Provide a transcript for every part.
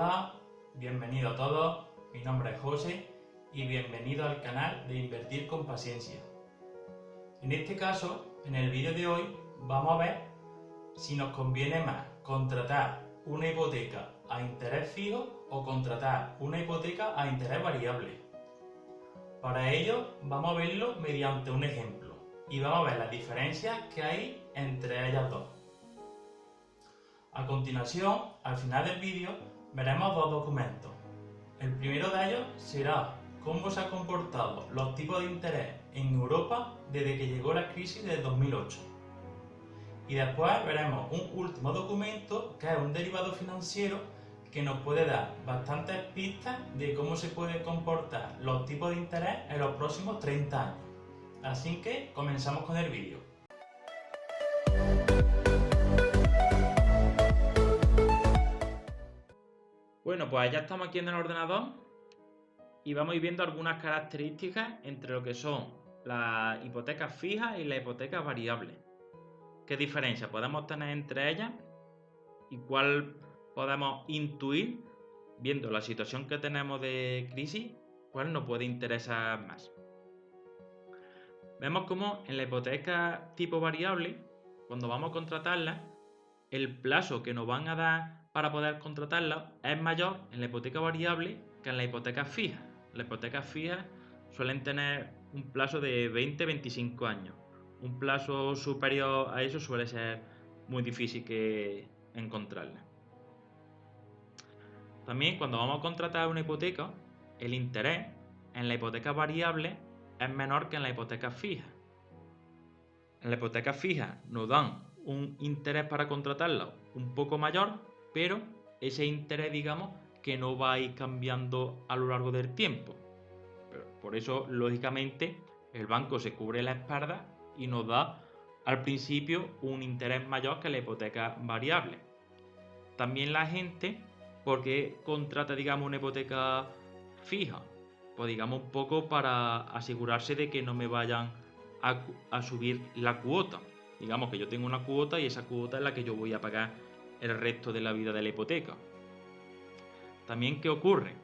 Hola, bienvenido a todos, mi nombre es José y bienvenido al canal de Invertir con Paciencia. En este caso, en el vídeo de hoy, vamos a ver si nos conviene más contratar una hipoteca a interés fijo o contratar una hipoteca a interés variable. Para ello, vamos a verlo mediante un ejemplo y vamos a ver las diferencias que hay entre ellas dos. A continuación, al final del vídeo, veremos dos documentos. El primero de ellos será cómo se han comportado los tipos de interés en Europa desde que llegó la crisis del 2008. Y después veremos un último documento que es un derivado financiero que nos puede dar bastantes pistas de cómo se pueden comportar los tipos de interés en los próximos 30 años. Así que comenzamos con el vídeo. Bueno, pues ya estamos aquí en el ordenador y vamos a ir viendo algunas características entre lo que son las hipotecas fijas y las hipotecas variables. ¿Qué diferencia podemos tener entre ellas y cuál podemos intuir, viendo la situación que tenemos de crisis, cuál nos puede interesar más? Vemos como en la hipoteca tipo variable, cuando vamos a contratarla, el plazo que nos van a dar para poder contratarla es mayor en la hipoteca variable que en la hipoteca fija. Las hipotecas fijas suelen tener un plazo de 20-25 años. Un plazo superior a eso suele ser muy difícil que encontrarla. También cuando vamos a contratar una hipoteca, el interés en la hipoteca variable es menor que en la hipoteca fija. En la hipoteca fija nos dan un interés para contratarla un poco mayor, pero ese interés, digamos, que no va a ir cambiando a lo largo del tiempo. Por eso, lógicamente, el banco se cubre la espalda y nos da al principio un interés mayor que la hipoteca variable. También la gente, porque contrata, digamos, una hipoteca fija, pues digamos un poco para asegurarse de que no me vayan a subir la cuota. Digamos que yo tengo una cuota y esa cuota es la que yo voy a pagar el resto de la vida de la hipoteca. También, ¿qué ocurre?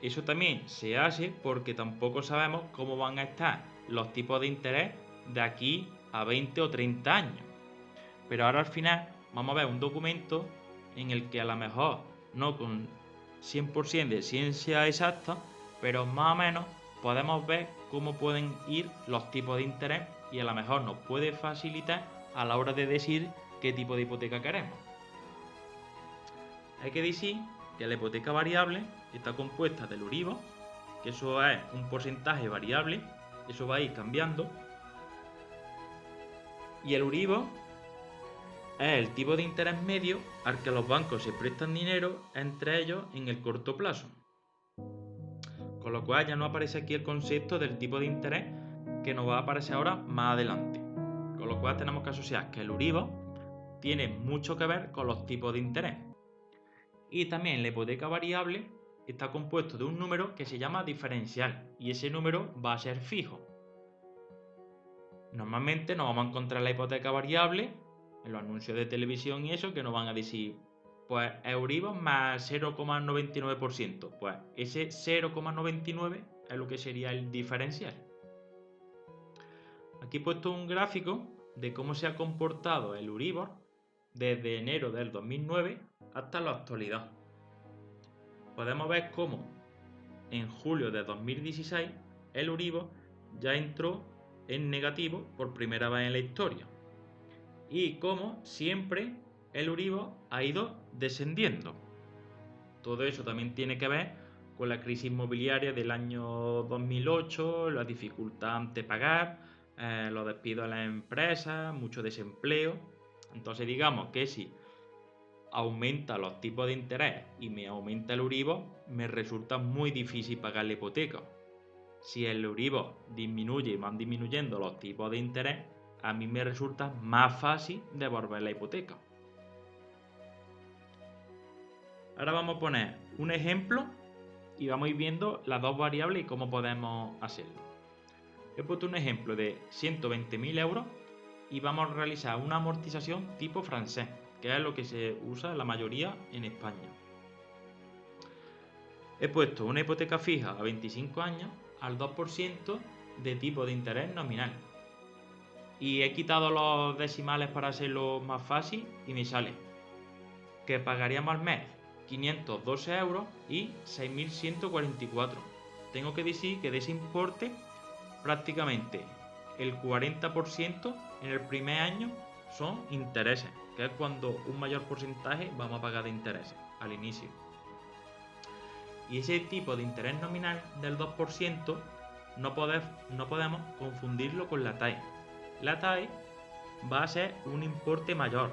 Eso también se hace porque tampoco sabemos cómo van a estar los tipos de interés de aquí a 20 o 30 años. Pero ahora al final vamos a ver un documento en el que a lo mejor no con 100% de ciencia exacta, pero más o menos podemos ver cómo pueden ir los tipos de interés y a lo mejor nos puede facilitar a la hora de decir qué tipo de hipoteca queremos. Hay que decir que la hipoteca variable está compuesta del Euribor, que eso es un porcentaje variable, eso va a ir cambiando, y el Euribor es el tipo de interés medio al que los bancos se prestan dinero entre ellos en el corto plazo. Con lo cual ya no aparece aquí el concepto del tipo de interés que nos va a aparecer ahora más adelante. Con lo cual tenemos que asociar que el Euribor tiene mucho que ver con los tipos de interés. Y también la hipoteca variable está compuesto de un número que se llama diferencial y ese número va a ser fijo. Normalmente nos vamos a encontrar la hipoteca variable en los anuncios de televisión y eso que nos van a decir pues Euribor más 0,99%. Pues ese 0,99 es lo que sería el diferencial. Aquí he puesto un gráfico de cómo se ha comportado el Euribor desde enero del 2009 hasta la actualidad. Podemos ver cómo en julio de 2016 el Euribor ya entró en negativo por primera vez en la historia. Y como siempre el Euribor ha ido descendiendo. Todo eso también tiene que ver con la crisis inmobiliaria del año 2008, la dificultad ante pagar, los despidos a las empresas, mucho desempleo. Entonces digamos que si aumenta los tipos de interés y me aumenta el Euribor, me resulta muy difícil pagar la hipoteca. Si el Euribor disminuye y van disminuyendo los tipos de interés, a mí me resulta más fácil devolver la hipoteca. Ahora vamos a poner un ejemplo y vamos a ir viendo las dos variables y cómo podemos hacerlo. He puesto un ejemplo de 120.000 euros y vamos a realizar una amortización tipo francés, que es lo que se usa la mayoría en España. He puesto una hipoteca fija a 25 años al 2% de tipo de interés nominal. Y he quitado los decimales para hacerlo más fácil y me sale que pagaríamos al mes 512 euros y 6.144. Tengo que decir que de ese importe prácticamente el 40% en el primer año son intereses, que es cuando un mayor porcentaje vamos a pagar de intereses al inicio. Y ese tipo de interés nominal del 2% no podemos confundirlo con la TAE. La TAE va a ser un importe mayor.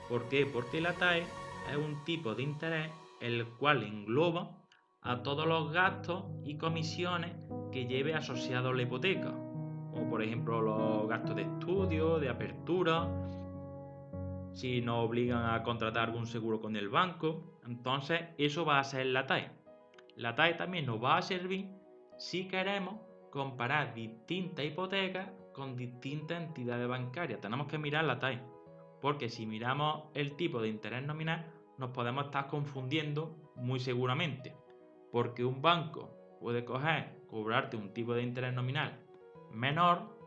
¿Por qué? Porque la TAE es un tipo de interés el cual engloba a todos los gastos y comisiones que lleve asociado a la hipoteca, como por ejemplo los gastos de estudio, de apertura, si nos obligan a contratar algún seguro con el banco. Entonces eso va a ser la TAE. La TAE también nos va a servir si queremos comparar distintas hipotecas con distintas entidades bancarias. Tenemos que mirar la TAE, porque si miramos el tipo de interés nominal nos podemos estar confundiendo muy seguramente, porque un banco puede cobrarte un tipo de interés nominal menor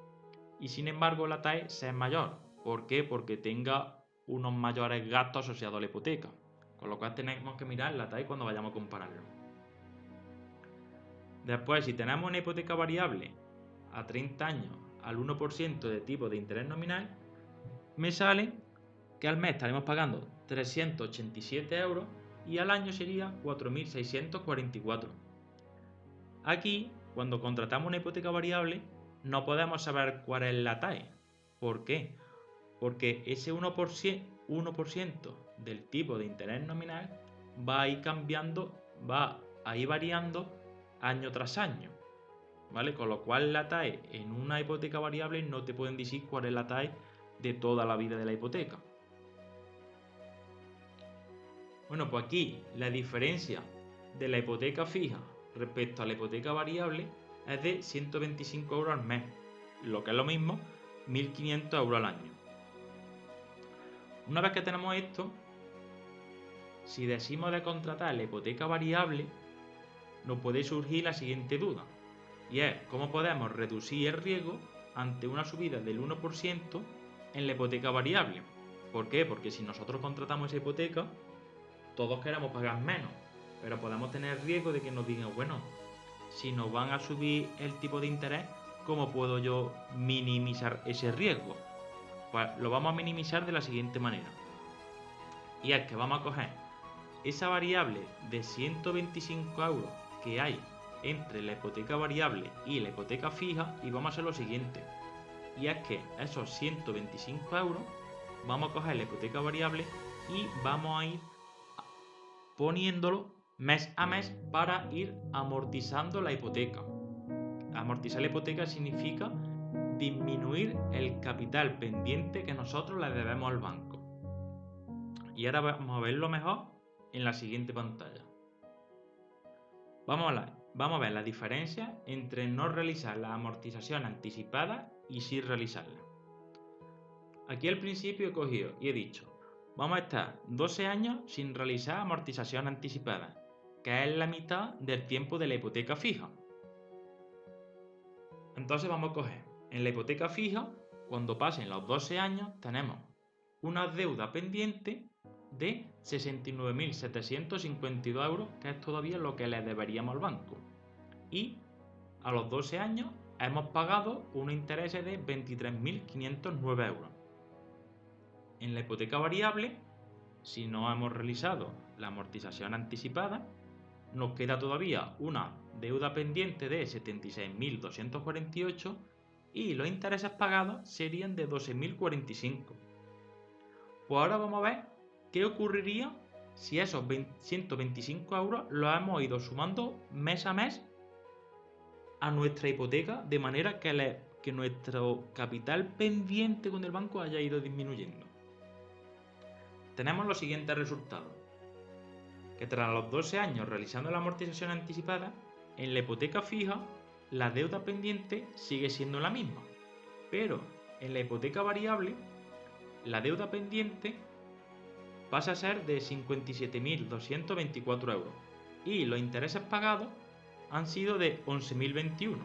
y sin embargo la TAE sea mayor. ¿Por qué? Porque tenga unos mayores gastos asociados a la hipoteca, con lo cual tenemos que mirar la TAE cuando vayamos a compararlo. Después, si tenemos una hipoteca variable a 30 años al 1% de tipo de interés nominal, me sale que al mes estaremos pagando 387 euros y al año sería 4.644. Aquí, cuando contratamos una hipoteca variable, no podemos saber cuál es la TAE. ¿Por qué? Porque ese 1% del tipo de interés nominal va a ir cambiando, va a ir variando año tras año, ¿vale? Con lo cual la TAE en una hipoteca variable no te pueden decir cuál es la TAE de toda la vida de la hipoteca. Bueno, pues aquí la diferencia de la hipoteca fija respecto a la hipoteca variable es de 125 euros al mes, lo que es lo mismo, 1.500 euros al año. Una vez que tenemos esto, si decimos de contratar la hipoteca variable, nos puede surgir la siguiente duda, y es cómo podemos reducir el riesgo ante una subida del 1% en la hipoteca variable. ¿Por qué? Porque si nosotros contratamos esa hipoteca, todos queremos pagar menos, pero podemos tener riesgo de que nos digan, bueno, si nos van a subir el tipo de interés, ¿cómo puedo yo minimizar ese riesgo? Pues lo vamos a minimizar de la siguiente manera. Y es que vamos a coger esa variable de 125 euros que hay entre la hipoteca variable y la hipoteca fija y vamos a hacer lo siguiente. Y es que esos 125 euros vamos a coger la hipoteca variable y vamos a ir poniéndolo mes a mes para ir amortizando la hipoteca. Amortizar la hipoteca significa disminuir el capital pendiente que nosotros le debemos al banco. Y ahora vamos a verlo mejor en la siguiente pantalla. Vamos a ver la diferencia entre no realizar la amortización anticipada y sí realizarla. Aquí al principio he cogido y he dicho, vamos a estar 12 años sin realizar amortización anticipada, que es la mitad del tiempo de la hipoteca fija. Entonces vamos a coger, en la hipoteca fija, cuando pasen los 12 años, tenemos una deuda pendiente de 69.752 euros, que es todavía lo que le deberíamos al banco. Y a los 12 años hemos pagado unos intereses de 23.509 euros. En la hipoteca variable, si no hemos realizado la amortización anticipada, nos queda todavía una deuda pendiente de 76.248 y los intereses pagados serían de 12.045. Pues ahora vamos a ver qué ocurriría si esos 125 euros los hemos ido sumando mes a mes a nuestra hipoteca de manera que nuestro capital pendiente con el banco haya ido disminuyendo. Tenemos los siguientes resultados. Que tras los 12 años realizando la amortización anticipada, en la hipoteca fija la deuda pendiente sigue siendo la misma, pero en la hipoteca variable la deuda pendiente pasa a ser de 57.224 euros. y los intereses pagados han sido de 11.021.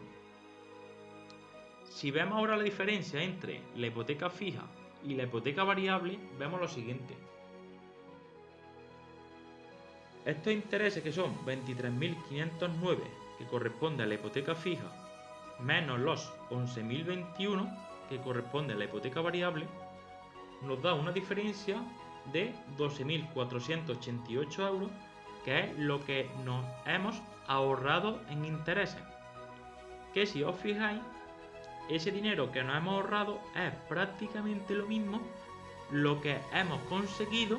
Si vemos ahora la diferencia entre la hipoteca fija y la hipoteca variable, vemos lo siguiente. Estos intereses, que son 23.509, que corresponde a la hipoteca fija, menos los 11.021, que corresponde a la hipoteca variable, nos da una diferencia de 12.488 euros, que es lo que nos hemos ahorrado en intereses. Que si os fijáis, ese dinero que nos hemos ahorrado es prácticamente lo mismo lo que hemos conseguido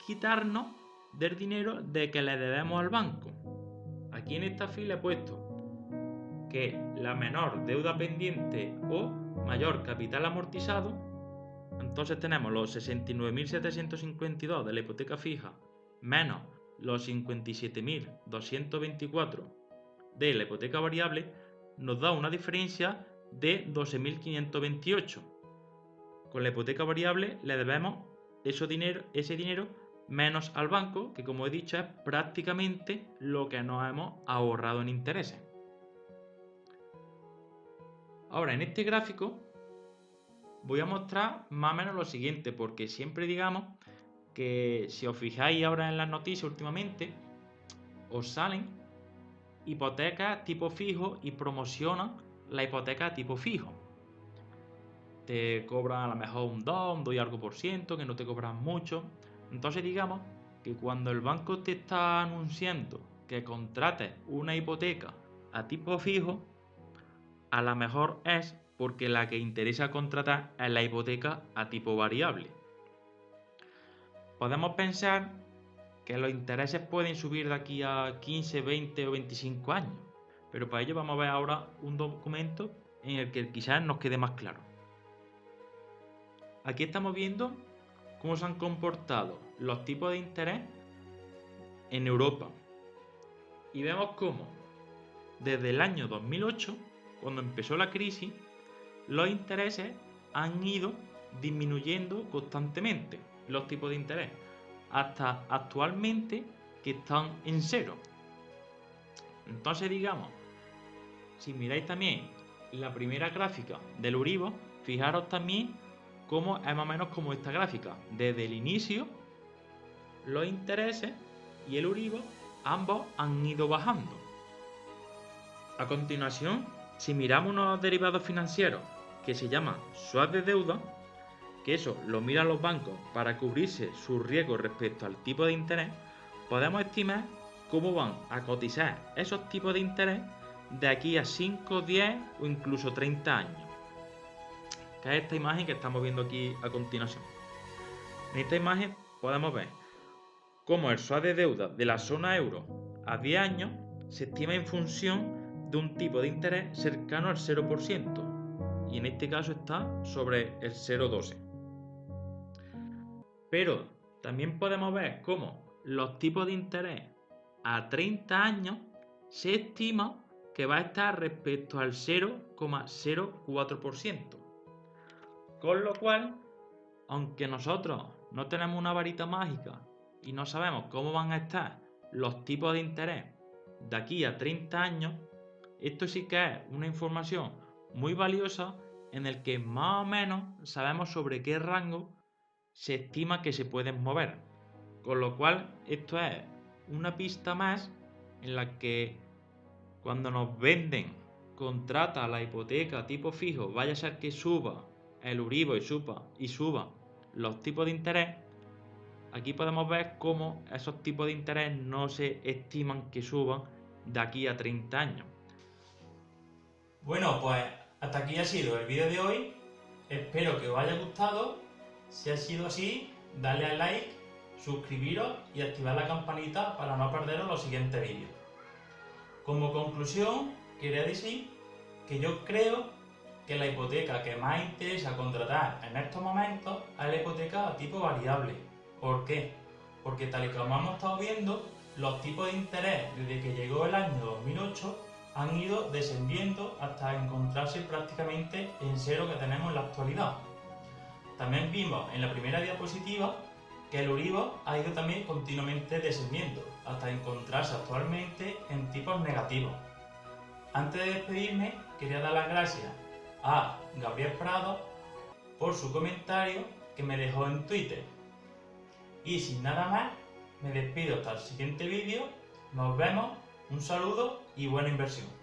quitarnos del dinero de que le debemos al banco. Aquí en esta fila he puesto que la menor deuda pendiente o mayor capital amortizado, entonces tenemos los 69.752 de la hipoteca fija menos los 57.224 de la hipoteca variable, nos da una diferencia de 12.528. Con la hipoteca variable le debemos ese dinero menos al banco, que como he dicho es prácticamente lo que nos hemos ahorrado en intereses. Ahora en este gráfico voy a mostrar más o menos lo siguiente, porque siempre digamos que si os fijáis ahora en las noticias últimamente, os salen hipotecas tipo fijo y promocionan la hipoteca tipo fijo. Te cobran a lo mejor un 2 y algo por ciento, que no te cobran mucho. Entonces digamos que cuando el banco te está anunciando que contrates una hipoteca a tipo fijo, a lo mejor es porque la que interesa contratar es la hipoteca a tipo variable. Podemos pensar que los intereses pueden subir de aquí a 15, 20 o 25 años, pero para ello vamos a ver ahora un documento en el que quizás nos quede más claro. Aquí estamos viendo cómo se han comportado los tipos de interés en Europa. Y vemos cómo desde el año 2008, cuando empezó la crisis, los intereses han ido disminuyendo constantemente, los tipos de interés, hasta actualmente que están en cero. Entonces digamos, si miráis también la primera gráfica del Euribor, fijaros también cómo es más o menos como esta gráfica. Desde el inicio, los intereses y el Euribor ambos han ido bajando. A continuación, si miramos unos derivados financieros que se llaman swap de deuda, que eso lo miran los bancos para cubrirse sus riesgos respecto al tipo de interés, podemos estimar cómo van a cotizar esos tipos de interés de aquí a 5, 10 o incluso 30 años. Que es esta imagen que estamos viendo aquí a continuación. En esta imagen podemos ver cómo el swap de deuda de la zona euro a 10 años se estima en función de un tipo de interés cercano al 0%, y en este caso está sobre el 0,12. Pero también podemos ver cómo los tipos de interés a 30 años se estima que va a estar respecto al 0,04%. Con lo cual, aunque nosotros no tenemos una varita mágica y no sabemos cómo van a estar los tipos de interés de aquí a 30 años, esto sí que es una información muy valiosa en el que más o menos sabemos sobre qué rango se estima que se pueden mover. Con lo cual, esto es una pista más en la que cuando nos venden, contrata la hipoteca tipo fijo, vaya a ser que suba el Euribor y suba los tipos de interés, aquí podemos ver cómo esos tipos de interés no se estiman que suban de aquí a 30 años. Bueno, pues hasta aquí ha sido el vídeo de hoy. Espero que os haya gustado. Si ha sido así, dale al like, suscribiros y activar la campanita para no perderos los siguientes vídeos. Como conclusión, quería decir que yo creo que la hipoteca que más interesa contratar en estos momentos es la hipoteca a tipo variable. ¿Por qué? Porque tal y como hemos estado viendo, los tipos de interés desde que llegó el año 2008 han ido descendiendo hasta encontrarse prácticamente en cero que tenemos en la actualidad. También vimos en la primera diapositiva que el Euribor ha ido también continuamente descendiendo, hasta encontrarse actualmente en tipos negativos. Antes de despedirme, quería dar las gracias a Gabriel Prado por su comentario que me dejó en Twitter. Y sin nada más, me despido hasta el siguiente vídeo. Nos vemos, un saludo y buena inversión.